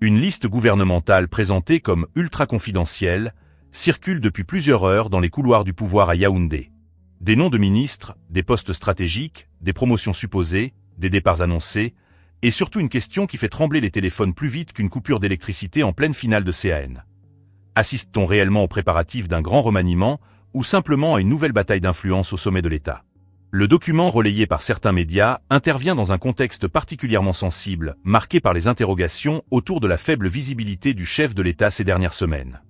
Une liste gouvernementale présentée comme ultra confidentielle circule depuis plusieurs heures dans les couloirs du pouvoir à Yaoundé. Des noms de ministres, des postes stratégiques, des promotions supposées, des départs annoncés, et surtout une question qui fait trembler les téléphones plus vite qu'une coupure d'électricité en pleine finale de CAN. Assiste-t-on réellement aux préparatifs d'un grand remaniement ou simplement à une nouvelle bataille d'influence au sommet de l'État? Le document relayé par certains médias intervient dans un contexte particulièrement sensible, marqué par les interrogations autour de la faible visibilité du chef de l'État ces dernières semaines.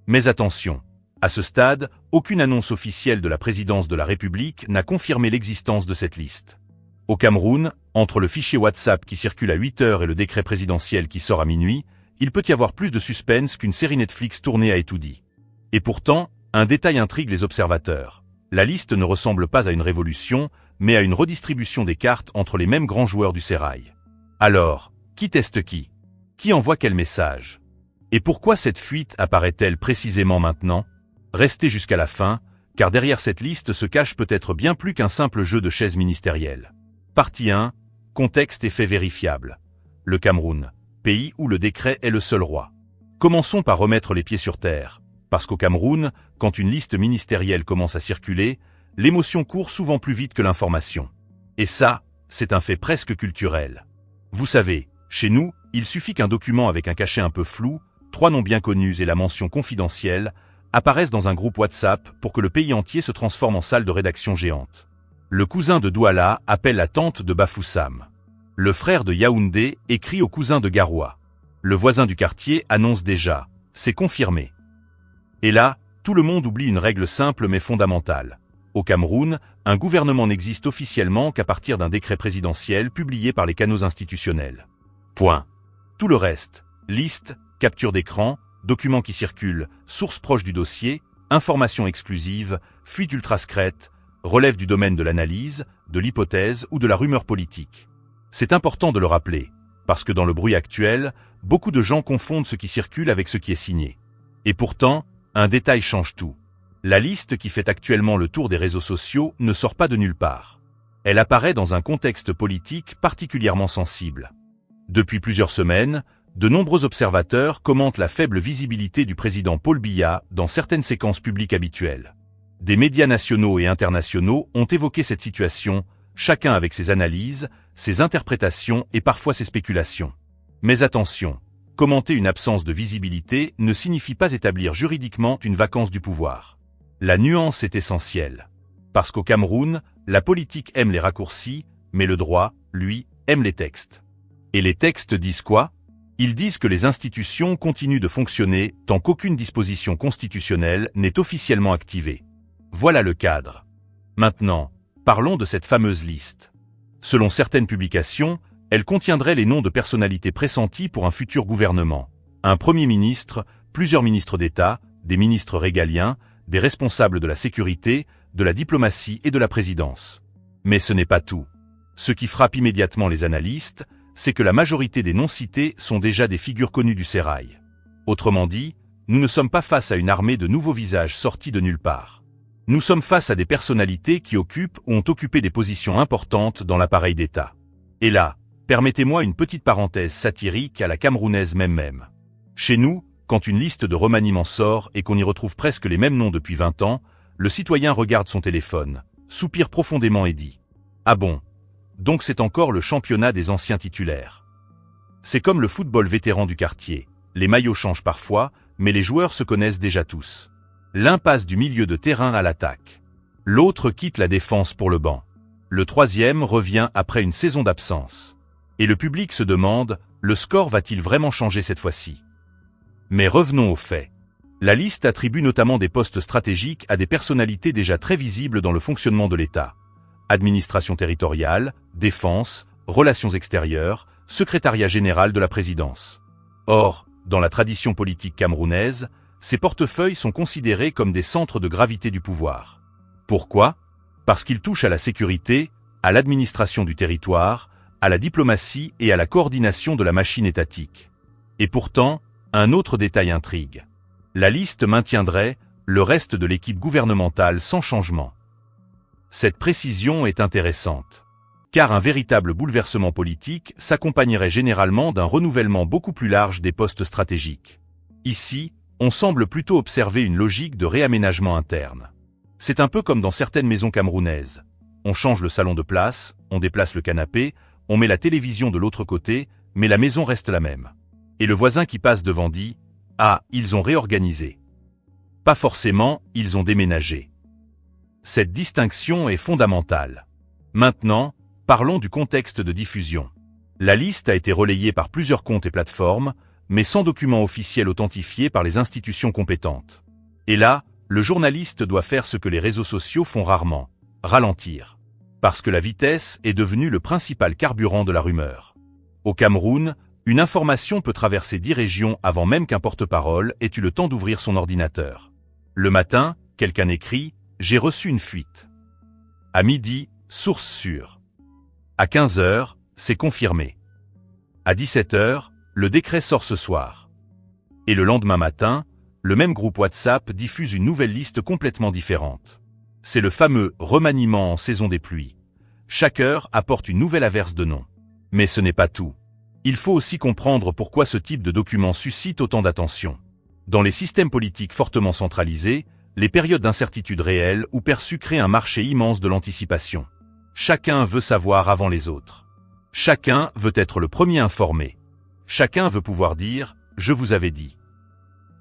Mais attention, à ce stade, aucune annonce officielle de la présidence de la République n'a confirmé l'existence de cette liste. Au Cameroun, entre le fichier WhatsApp qui circule à 8 heures et le décret présidentiel qui sort à minuit, il peut y avoir plus de suspense qu'une série Netflix tournée à Etoudi. Et pourtant, un détail intrigue les observateurs. La liste ne ressemble pas à une révolution, mais à une redistribution des cartes entre les mêmes grands joueurs du sérail. Alors, qui teste qui? Qui envoie quel message? Et pourquoi cette fuite apparaît-elle précisément maintenant? Restez jusqu'à la fin, car derrière cette liste se cache peut-être bien plus qu'un simple jeu de chaises ministérielles. Partie 1. Contexte et faits vérifiables. Le Cameroun, pays où le décret est le seul roi. Commençons par remettre les pieds sur terre. Parce qu'au Cameroun, quand une liste ministérielle commence à circuler, l'émotion court souvent plus vite que l'information. Et ça, c'est un fait presque culturel. Vous savez, chez nous, il suffit qu'un document avec un cachet un peu flou, 3 noms bien connus et la mention confidentielle, apparaissent dans un groupe WhatsApp pour que le pays entier se transforme en salle de rédaction géante. Le cousin de Douala appelle la tante de Bafoussam. Le frère de Yaoundé écrit au cousin de Garoua. Le voisin du quartier annonce déjà, c'est confirmé. Et là, tout le monde oublie une règle simple mais fondamentale. Au Cameroun, un gouvernement n'existe officiellement qu'à partir d'un décret présidentiel publié par les canaux institutionnels. Point. Tout le reste, liste, capture d'écran, documents qui circulent, sources proches du dossier, informations exclusives, fuite ultra secrète, relève du domaine de l'analyse, de l'hypothèse ou de la rumeur politique. C'est important de le rappeler, parce que dans le bruit actuel, beaucoup de gens confondent ce qui circule avec ce qui est signé. Et pourtant, un détail change tout. La liste qui fait actuellement le tour des réseaux sociaux ne sort pas de nulle part. Elle apparaît dans un contexte politique particulièrement sensible. Depuis plusieurs semaines, de nombreux observateurs commentent la faible visibilité du président Paul Biya dans certaines séquences publiques habituelles. Des médias nationaux et internationaux ont évoqué cette situation, chacun avec ses analyses, ses interprétations et parfois ses spéculations. Mais attention, commenter une absence de visibilité ne signifie pas établir juridiquement une vacance du pouvoir. La nuance est essentielle. Parce qu'au Cameroun, la politique aime les raccourcis, mais le droit, lui, aime les textes. Et les textes disent quoi? Ils disent que les institutions continuent de fonctionner tant qu'aucune disposition constitutionnelle n'est officiellement activée. Voilà le cadre. Maintenant, parlons de cette fameuse liste. Selon certaines publications, elle contiendrait les noms de personnalités pressenties pour un futur gouvernement. Un premier ministre, plusieurs ministres d'État, des ministres régaliens, des responsables de la sécurité, de la diplomatie et de la présidence. Mais ce n'est pas tout. Ce qui frappe immédiatement les analystes, c'est que la majorité des noms cités sont déjà des figures connues du sérail. Autrement dit, nous ne sommes pas face à une armée de nouveaux visages sortis de nulle part. Nous sommes face à des personnalités qui occupent ou ont occupé des positions importantes dans l'appareil d'État. Et là, permettez-moi une petite parenthèse satirique à la camerounaise même. Chez nous, quand une liste de remaniements sort et qu'on y retrouve presque les mêmes noms depuis 20 ans, le citoyen regarde son téléphone, soupire profondément et dit « Ah bon, donc c'est encore le championnat des anciens titulaires ». C'est comme le football vétéran du quartier, les maillots changent parfois, mais les joueurs se connaissent déjà tous. L'un passe du milieu de terrain à l'attaque. L'autre quitte la défense pour le banc. Le troisième revient après une saison d'absence. Et le public se demande, le score va-t-il vraiment changer cette fois-ci? Mais revenons aux faits. La liste attribue notamment des postes stratégiques à des personnalités déjà très visibles dans le fonctionnement de l'État. Administration territoriale, défense, relations extérieures, secrétariat général de la présidence. Or, dans la tradition politique camerounaise, ces portefeuilles sont considérés comme des centres de gravité du pouvoir. Pourquoi? Parce qu'ils touchent à la sécurité, à l'administration du territoire, à la diplomatie et à la coordination de la machine étatique. Et pourtant, un autre détail intrigue. La liste maintiendrait le reste de l'équipe gouvernementale sans changement. Cette précision est intéressante. car un véritable bouleversement politique s'accompagnerait généralement d'un renouvellement beaucoup plus large des postes stratégiques. Ici, on semble plutôt observer une logique de réaménagement interne. C'est un peu comme dans certaines maisons camerounaises. On change le salon de place, on déplace le canapé, on met la télévision de l'autre côté, mais la maison reste la même. Et le voisin qui passe devant dit « Ah, ils ont réorganisé ». Pas forcément, ils ont déménagé. Cette distinction est fondamentale. Maintenant, parlons du contexte de diffusion. La liste a été relayée par plusieurs comptes et plateformes, mais sans document officiel authentifié par les institutions compétentes. Et là, le journaliste doit faire ce que les réseaux sociaux font rarement, ralentir. Parce que la vitesse est devenue le principal carburant de la rumeur. Au Cameroun, une information peut traverser 10 régions avant même qu'un porte-parole ait eu le temps d'ouvrir son ordinateur. Le matin, quelqu'un écrit « J'ai reçu une fuite ». À midi, source sûre. À 15 h, c'est confirmé. À 17 h, le décret sort ce soir. Et le lendemain matin, le même groupe WhatsApp diffuse une nouvelle liste complètement différente. C'est le fameux remaniement en saison des pluies. Chaque heure apporte une nouvelle averse de nom. Mais ce n'est pas tout. Il faut aussi comprendre pourquoi ce type de document suscite autant d'attention. Dans les systèmes politiques fortement centralisés, les périodes d'incertitude réelle ou perçue créent un marché immense de l'anticipation. Chacun veut savoir avant les autres. Chacun veut être le premier informé. Chacun veut pouvoir dire « je vous avais dit ».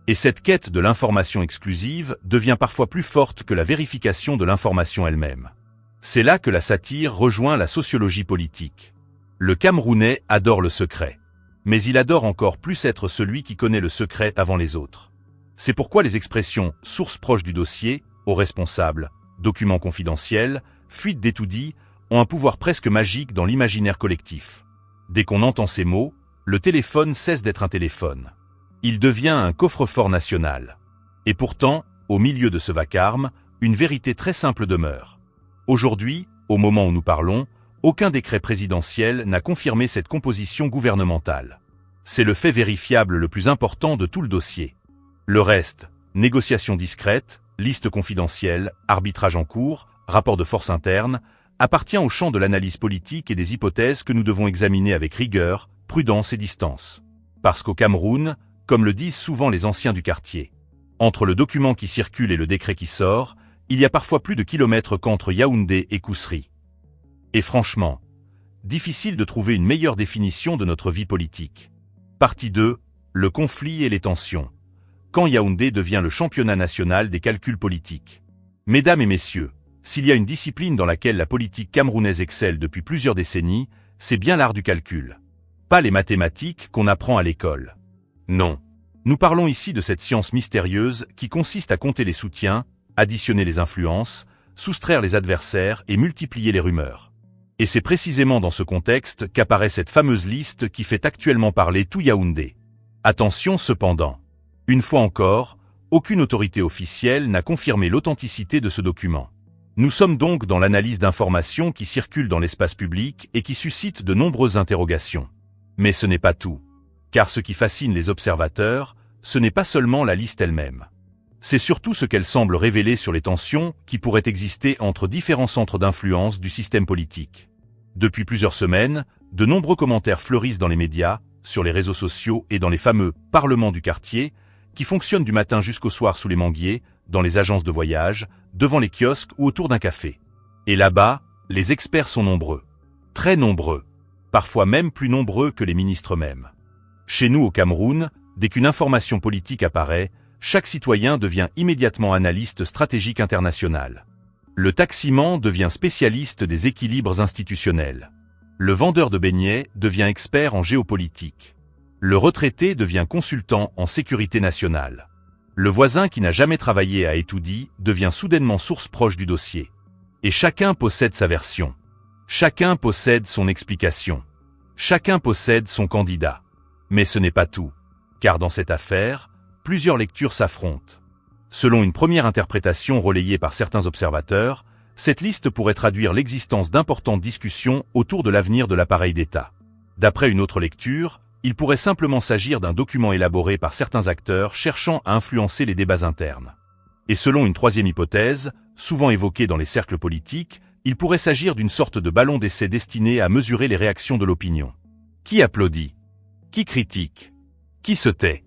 Et cette quête de l'information exclusive devient parfois plus forte que la vérification de l'information elle-même. C'est là que la satire rejoint la sociologie politique. Le Camerounais adore le secret. Mais il adore encore plus être celui qui connaît le secret avant les autres. C'est pourquoi les expressions « source proche du dossier »,« au responsable »,« document confidentiel »,« fuite d'étoudis » ont un pouvoir presque magique dans l'imaginaire collectif. Dès qu'on entend ces mots, le téléphone cesse d'être un téléphone. Il devient un coffre-fort national. Et pourtant, au milieu de ce vacarme, une vérité très simple demeure. Aujourd'hui, au moment où nous parlons, aucun décret présidentiel n'a confirmé cette composition gouvernementale. C'est le fait vérifiable le plus important de tout le dossier. Le reste, négociations discrètes, listes confidentielles, arbitrage en cours, rapport de force interne, appartient au champ de l'analyse politique et des hypothèses que nous devons examiner avec rigueur, prudence et distance. Parce qu'au Cameroun, comme le disent souvent les anciens du quartier, entre le document qui circule et le décret qui sort, il y a parfois plus de kilomètres qu'entre Yaoundé et Koussery. Et franchement, difficile de trouver une meilleure définition de notre vie politique. Partie 2, le conflit et les tensions. Quand Yaoundé devient le championnat national des calculs politiques. Mesdames et messieurs, s'il y a une discipline dans laquelle la politique camerounaise excelle depuis plusieurs décennies, c'est bien l'art du calcul. Pas les mathématiques qu'on apprend à l'école. Non. Nous parlons ici de cette science mystérieuse qui consiste à compter les soutiens, additionner les influences, soustraire les adversaires et multiplier les rumeurs. Et c'est précisément dans ce contexte qu'apparaît cette fameuse liste qui fait actuellement parler tout Yaoundé. Attention cependant. Une fois encore, aucune autorité officielle n'a confirmé l'authenticité de ce document. Nous sommes donc dans l'analyse d'informations qui circulent dans l'espace public et qui suscitent de nombreuses interrogations. Mais ce n'est pas tout. Car ce qui fascine les observateurs, ce n'est pas seulement la liste elle-même. C'est surtout ce qu'elle semble révéler sur les tensions qui pourraient exister entre différents centres d'influence du système politique. Depuis plusieurs semaines, de nombreux commentaires fleurissent dans les médias, sur les réseaux sociaux et dans les fameux « parlements du quartier » qui fonctionnent du matin jusqu'au soir sous les manguiers, dans les agences de voyage, devant les kiosques ou autour d'un café. Et là-bas, les experts sont nombreux. Très nombreux. Parfois même plus nombreux que les ministres eux-mêmes. Chez nous au Cameroun, dès qu'une information politique apparaît, chaque citoyen devient immédiatement analyste stratégique international. Le taximan devient spécialiste des équilibres institutionnels. Le vendeur de beignets devient expert en géopolitique. Le retraité devient consultant en sécurité nationale. Le voisin qui n'a jamais travaillé à Étoudi devient soudainement source proche du dossier. Et chacun possède sa version. Chacun possède son explication. Chacun possède son candidat. Mais ce n'est pas tout. Car dans cette affaire, plusieurs lectures s'affrontent. Selon une première interprétation relayée par certains observateurs, cette liste pourrait traduire l'existence d'importantes discussions autour de l'avenir de l'appareil d'État. D'après une autre lecture, il pourrait simplement s'agir d'un document élaboré par certains acteurs cherchant à influencer les débats internes. Et selon une troisième hypothèse, souvent évoquée dans les cercles politiques, il pourrait s'agir d'une sorte de ballon d'essai destiné à mesurer les réactions de l'opinion. Qui applaudit? Qui critique? Qui se tait?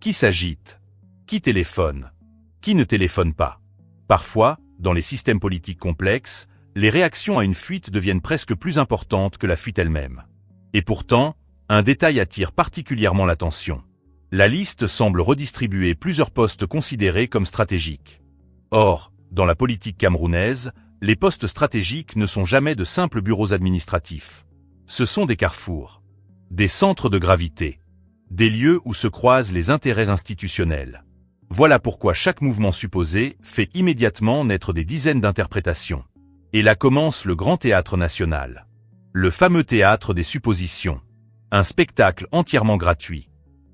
Qui s'agite? Qui téléphone? Qui ne téléphone pas? Parfois, dans les systèmes politiques complexes, les réactions à une fuite deviennent presque plus importantes que la fuite elle-même. Et pourtant, un détail attire particulièrement l'attention. La liste semble redistribuer plusieurs postes considérés comme stratégiques. Or, dans la politique camerounaise, les postes stratégiques ne sont jamais de simples bureaux administratifs. Ce sont des carrefours, des centres de gravité, des lieux où se croisent les intérêts institutionnels. Voilà pourquoi chaque mouvement supposé fait immédiatement naître des dizaines d'interprétations. Et là commence le grand théâtre national. Le fameux théâtre des suppositions. Un spectacle entièrement gratuit.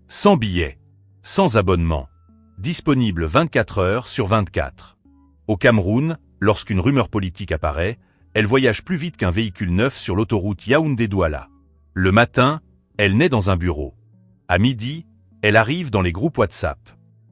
Sans billets, sans abonnement. Disponible 24 heures sur 24. Au Cameroun, lorsqu'une rumeur politique apparaît, elle voyage plus vite qu'un véhicule neuf sur l'autoroute Yaoundé-Douala. Le matin, elle naît dans un bureau. À midi, elle arrive dans les groupes WhatsApp.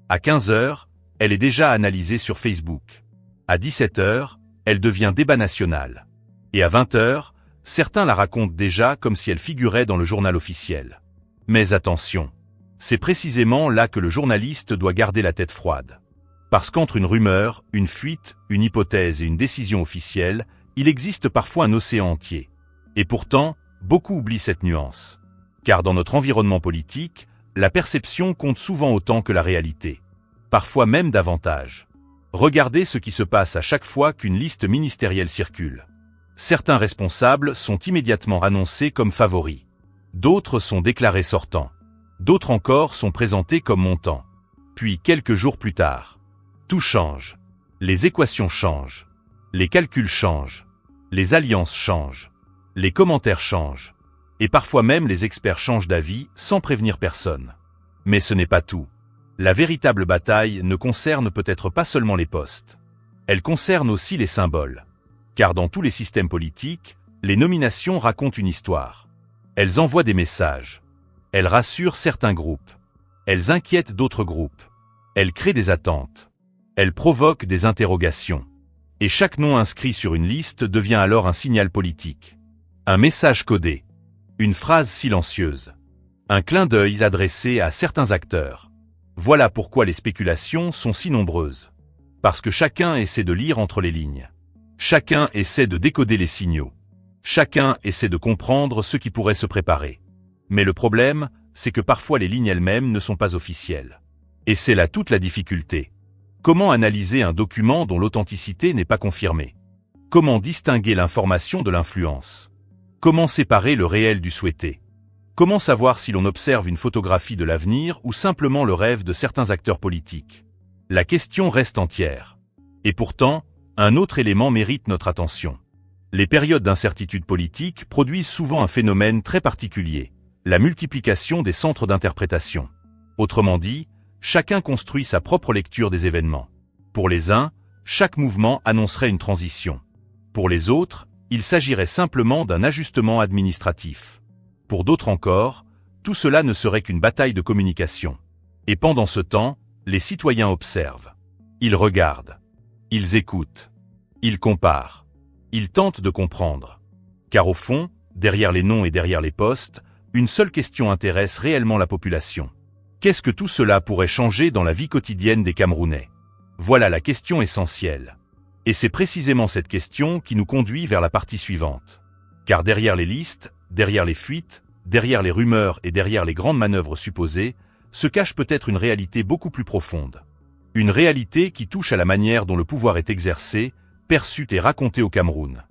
À 15 heures, elle est déjà analysée sur Facebook. À 17 heures, elle devient débat national. Et à 20 heures, certains la racontent déjà comme si elle figurait dans le journal officiel. Mais attention, c'est précisément là que le journaliste doit garder la tête froide. Parce qu'entre une rumeur, une fuite, une hypothèse et une décision officielle, il existe parfois un océan entier. Et pourtant, beaucoup oublient cette nuance. Car dans notre environnement politique, la perception compte souvent autant que la réalité. Parfois même davantage. Regardez ce qui se passe à chaque fois qu'une liste ministérielle circule. Certains responsables sont immédiatement annoncés comme favoris. D'autres sont déclarés sortants. D'autres encore sont présentés comme montants. Puis quelques jours plus tard, tout change. Les équations changent. Les calculs changent. Les alliances changent. Les commentaires changent. Et parfois même les experts changent d'avis sans prévenir personne. Mais ce n'est pas tout. La véritable bataille ne concerne peut-être pas seulement les postes. Elle concerne aussi les symboles. Car dans tous les systèmes politiques, les nominations racontent une histoire. Elles envoient des messages. Elles rassurent certains groupes. Elles inquiètent d'autres groupes. Elles créent des attentes. Elles provoquent des interrogations. Et chaque nom inscrit sur une liste devient alors un signal politique. Un message codé. Une phrase silencieuse. Un clin d'œil adressé à certains acteurs. Voilà pourquoi les spéculations sont si nombreuses. Parce que chacun essaie de lire entre les lignes. Chacun essaie de décoder les signaux. Chacun essaie de comprendre ce qui pourrait se préparer. Mais le problème, c'est que parfois les lignes elles-mêmes ne sont pas officielles. Et c'est là toute la difficulté. Comment analyser un document dont l'authenticité n'est pas confirmée? Comment distinguer l'information de l'influence? Comment séparer le réel du souhaité? Comment savoir si l'on observe une photographie de l'avenir ou simplement le rêve de certains acteurs politiques? La question reste entière. Et pourtant, un autre élément mérite notre attention. Les périodes d'incertitude politique produisent souvent un phénomène très particulier, la multiplication des centres d'interprétation. Autrement dit, chacun construit sa propre lecture des événements. Pour les uns, chaque mouvement annoncerait une transition. Pour les autres, il s'agirait simplement d'un ajustement administratif. Pour d'autres encore, tout cela ne serait qu'une bataille de communication. Et pendant ce temps, les citoyens observent. Ils regardent. Ils écoutent. Ils comparent. Ils tentent de comprendre. Car au fond, derrière les noms et derrière les postes, une seule question intéresse réellement la population. Qu'est-ce que tout cela pourrait changer dans la vie quotidienne des Camerounais? Voilà la question essentielle. Et c'est précisément cette question qui nous conduit vers la partie suivante. Car derrière les listes, derrière les fuites, derrière les rumeurs et derrière les grandes manœuvres supposées, se cache peut-être une réalité beaucoup plus profonde. Une réalité qui touche à la manière dont le pouvoir est exercé, perçu et raconté au Cameroun.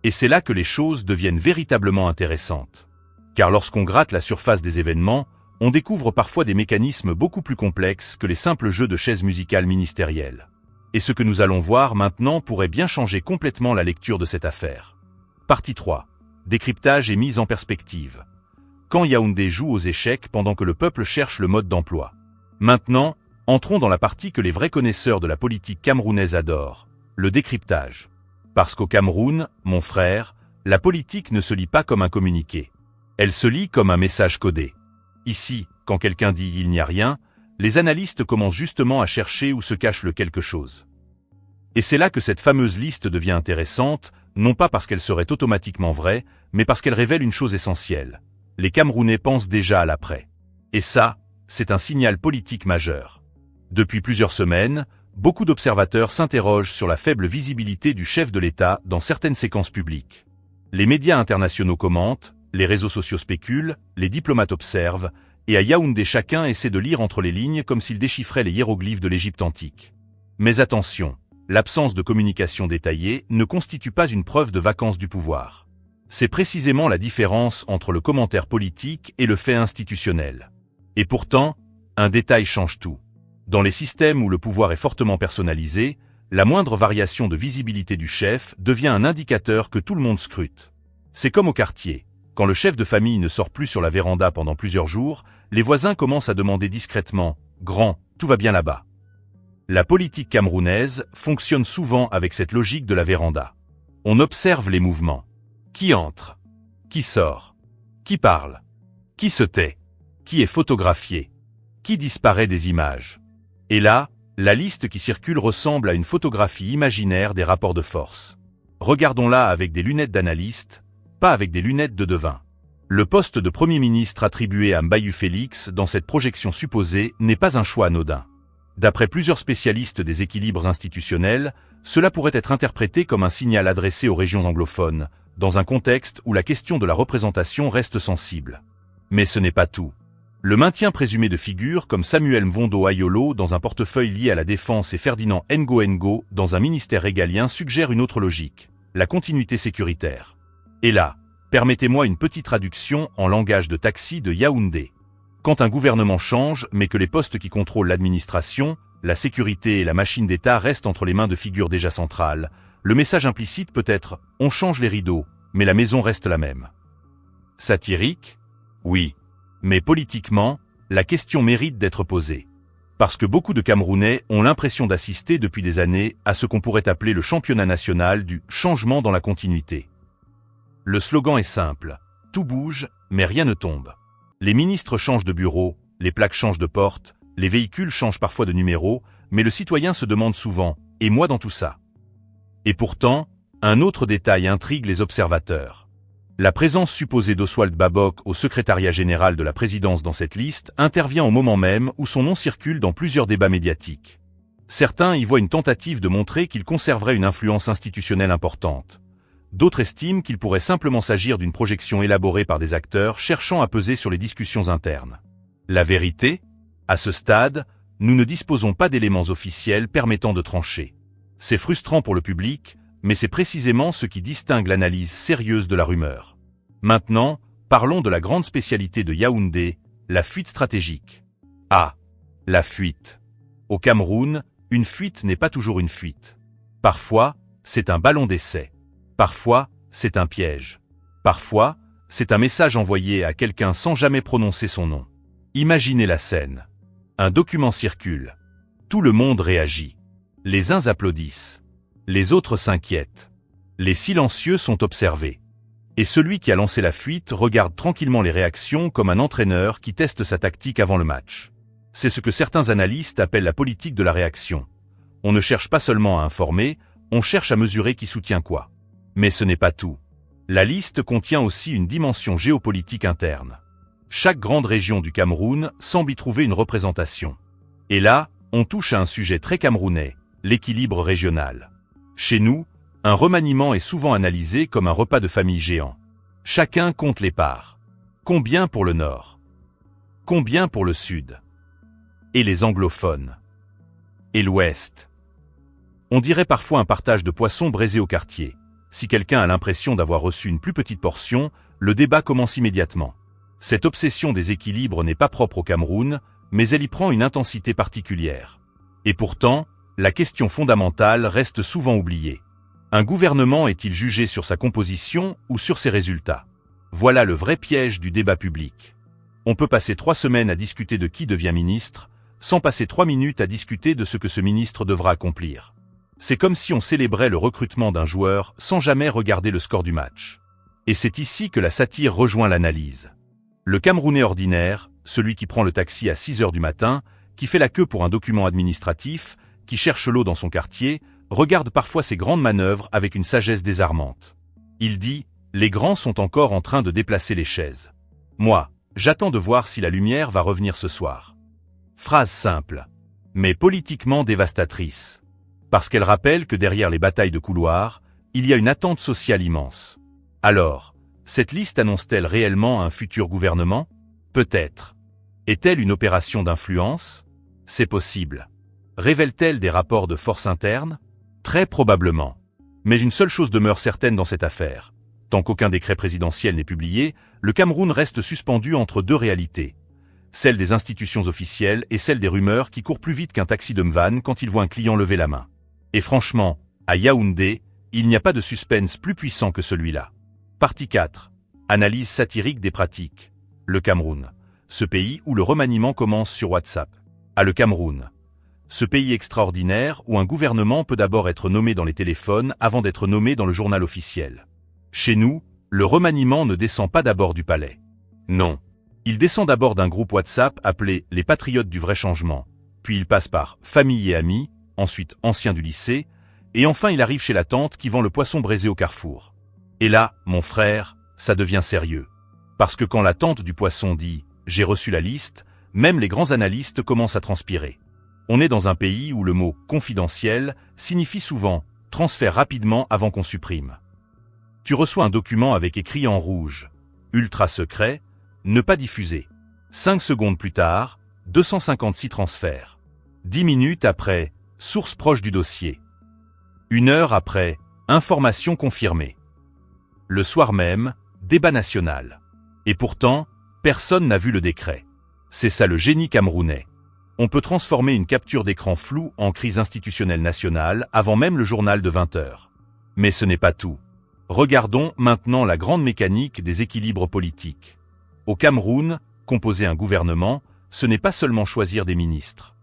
Et c'est là que les choses deviennent véritablement intéressantes. Car lorsqu'on gratte la surface des événements, on découvre parfois des mécanismes beaucoup plus complexes que les simples jeux de chaises musicales ministérielles. Et ce que nous allons voir maintenant pourrait bien changer complètement la lecture de cette affaire. Partie 3. Décryptage et mise en perspective. Quand Yaoundé joue aux échecs pendant que le peuple cherche le mode d'emploi. Maintenant, entrons dans la partie que les vrais connaisseurs de la politique camerounaise adorent, le décryptage. Parce qu'au Cameroun, mon frère, la politique ne se lit pas comme un communiqué. Elle se lit comme un message codé. Ici, quand quelqu'un dit « il n'y a rien », les analystes commencent justement à chercher où se cache le quelque chose. Et c'est là que cette fameuse liste devient intéressante, non pas parce qu'elle serait automatiquement vraie, mais parce qu'elle révèle une chose essentielle. Les Camerounais pensent déjà à l'après. Et ça, c'est un signal politique majeur. Depuis plusieurs semaines, beaucoup d'observateurs s'interrogent sur la faible visibilité du chef de l'État dans certaines séquences publiques. Les médias internationaux commentent, les réseaux sociaux spéculent, les diplomates observent, et à Yaoundé chacun essaie de lire entre les lignes comme s'il déchiffrait les hiéroglyphes de l'Égypte antique. Mais attention, l'absence de communication détaillée ne constitue pas une preuve de vacance du pouvoir. C'est précisément la différence entre le commentaire politique et le fait institutionnel. Et pourtant, un détail change tout. Dans les systèmes où le pouvoir est fortement personnalisé, la moindre variation de visibilité du chef devient un indicateur que tout le monde scrute. C'est comme au quartier. Quand le chef de famille ne sort plus sur la véranda pendant plusieurs jours, les voisins commencent à demander discrètement « Grand, tout va bien là-bas ». La politique camerounaise fonctionne souvent avec cette logique de la véranda. On observe les mouvements. Qui entre? Qui sort? Qui parle? Qui se tait? Qui est photographié? Qui disparaît des images? Et là, la liste qui circule ressemble à une photographie imaginaire des rapports de force. Regardons-la avec des lunettes d'analyste, pas avec des lunettes de devin. Le poste de Premier ministre attribué à Mbaye Félix dans cette projection supposée n'est pas un choix anodin. D'après plusieurs spécialistes des équilibres institutionnels, cela pourrait être interprété comme un signal adressé aux régions anglophones, dans un contexte où la question de la représentation reste sensible. Mais ce n'est pas tout. Le maintien présumé de figures comme Samuel Mvondo Ayolo dans un portefeuille lié à la défense et Ferdinand Ngo dans un ministère régalien suggère une autre logique, la continuité sécuritaire. Et là, permettez-moi une petite traduction en langage de taxi de Yaoundé. Quand un gouvernement change, mais que les postes qui contrôlent l'administration, la sécurité et la machine d'État restent entre les mains de figures déjà centrales, le message implicite peut être « on change les rideaux, mais la maison reste la même ». Satirique? Oui. Mais politiquement, la question mérite d'être posée. Parce que beaucoup de Camerounais ont l'impression d'assister depuis des années à ce qu'on pourrait appeler le championnat national du « changement dans la continuité ». Le slogan est simple, tout bouge, mais rien ne tombe. Les ministres changent de bureau, les plaques changent de porte, les véhicules changent parfois de numéro, mais le citoyen se demande souvent « et moi dans tout ça ?» Et pourtant, un autre détail intrigue les observateurs. La présence supposée d'Oswald Babok au secrétariat général de la présidence dans cette liste intervient au moment même où son nom circule dans plusieurs débats médiatiques. Certains y voient une tentative de montrer qu'il conserverait une influence institutionnelle importante. D'autres estiment qu'il pourrait simplement s'agir d'une projection élaborée par des acteurs cherchant à peser sur les discussions internes. La vérité? À ce stade, nous ne disposons pas d'éléments officiels permettant de trancher. C'est frustrant pour le public, mais c'est précisément ce qui distingue l'analyse sérieuse de la rumeur. Maintenant, parlons de la grande spécialité de Yaoundé, la fuite stratégique. Ah, la fuite. Au Cameroun, une fuite n'est pas toujours une fuite. Parfois, c'est un ballon d'essai. Parfois, c'est un piège. Parfois, c'est un message envoyé à quelqu'un sans jamais prononcer son nom. Imaginez la scène. Un document circule. Tout le monde réagit. Les uns applaudissent. Les autres s'inquiètent. Les silencieux sont observés. Et celui qui a lancé la fuite regarde tranquillement les réactions comme un entraîneur qui teste sa tactique avant le match. C'est ce que certains analystes appellent la politique de la réaction. On ne cherche pas seulement à informer, on cherche à mesurer qui soutient quoi. Mais ce n'est pas tout. La liste contient aussi une dimension géopolitique interne. Chaque grande région du Cameroun semble y trouver une représentation. Et là, on touche à un sujet très camerounais, l'équilibre régional. Chez nous, un remaniement est souvent analysé comme un repas de famille géant. Chacun compte les parts. Combien pour le Nord? Combien pour le Sud? Et les anglophones? Et l'Ouest? On dirait parfois un partage de poissons braisés au quartier. Si quelqu'un a l'impression d'avoir reçu une plus petite portion, le débat commence immédiatement. Cette obsession des équilibres n'est pas propre au Cameroun, mais elle y prend une intensité particulière. Et pourtant, la question fondamentale reste souvent oubliée. Un gouvernement est-il jugé sur sa composition ou sur ses résultats? Voilà le vrai piège du débat public. On peut passer 3 semaines à discuter de qui devient ministre, sans passer 3 minutes à discuter de ce que ce ministre devra accomplir. C'est comme si on célébrait le recrutement d'un joueur sans jamais regarder le score du match. Et c'est ici que la satire rejoint l'analyse. Le Camerounais ordinaire, celui qui prend le taxi à 6 heures du matin, qui fait la queue pour un document administratif, qui cherche l'eau dans son quartier, regarde parfois ces grandes manœuvres avec une sagesse désarmante. Il dit « Les grands sont encore en train de déplacer les chaises. Moi, j'attends de voir si la lumière va revenir ce soir. » Phrase simple, mais politiquement dévastatrice. Parce qu'elle rappelle que derrière les batailles de couloir, il y a une attente sociale immense. Alors, cette liste annonce-t-elle réellement un futur gouvernement? Peut-être. Est-elle une opération d'influence? C'est possible. Révèle-t-elle des rapports de force interne? Très probablement. Mais une seule chose demeure certaine dans cette affaire. Tant qu'aucun décret présidentiel n'est publié, le Cameroun reste suspendu entre deux réalités. Celle des institutions officielles et celle des rumeurs qui courent plus vite qu'un taxi de Mvan quand il voit un client lever la main. Et franchement, à Yaoundé, il n'y a pas de suspense plus puissant que celui-là. Partie 4. Analyse satirique des pratiques. Le Cameroun. Ce pays où le remaniement commence sur WhatsApp. Le Cameroun. Ce pays extraordinaire où un gouvernement peut d'abord être nommé dans les téléphones avant d'être nommé dans le journal officiel. Chez nous, le remaniement ne descend pas d'abord du palais. Non. Il descend d'abord d'un groupe WhatsApp appelé « Les Patriotes du vrai changement », puis il passe par « Famille et amis », ensuite « Anciens du lycée », et enfin il arrive chez la tante qui vend le poisson braisé au carrefour. Et là, mon frère, ça devient sérieux. Parce que quand la tante du poisson dit « J'ai reçu la liste », même les grands analystes commencent à transpirer. On est dans un pays où le mot « confidentiel » signifie souvent « transfert rapidement avant qu'on supprime ». Tu reçois un document avec écrit en rouge « Ultra secret », ne pas diffuser. 5 secondes plus tard, 256 transferts. 10 minutes après, source proche du dossier. 1 heure après, information confirmée. Le soir même, débat national. Et pourtant, personne n'a vu le décret. C'est ça le génie camerounais. On peut transformer une capture d'écran floue en crise institutionnelle nationale avant même le journal de 20 heures. Mais ce n'est pas tout. Regardons maintenant la grande mécanique des équilibres politiques. Au Cameroun, composer un gouvernement, ce n'est pas seulement choisir des ministres.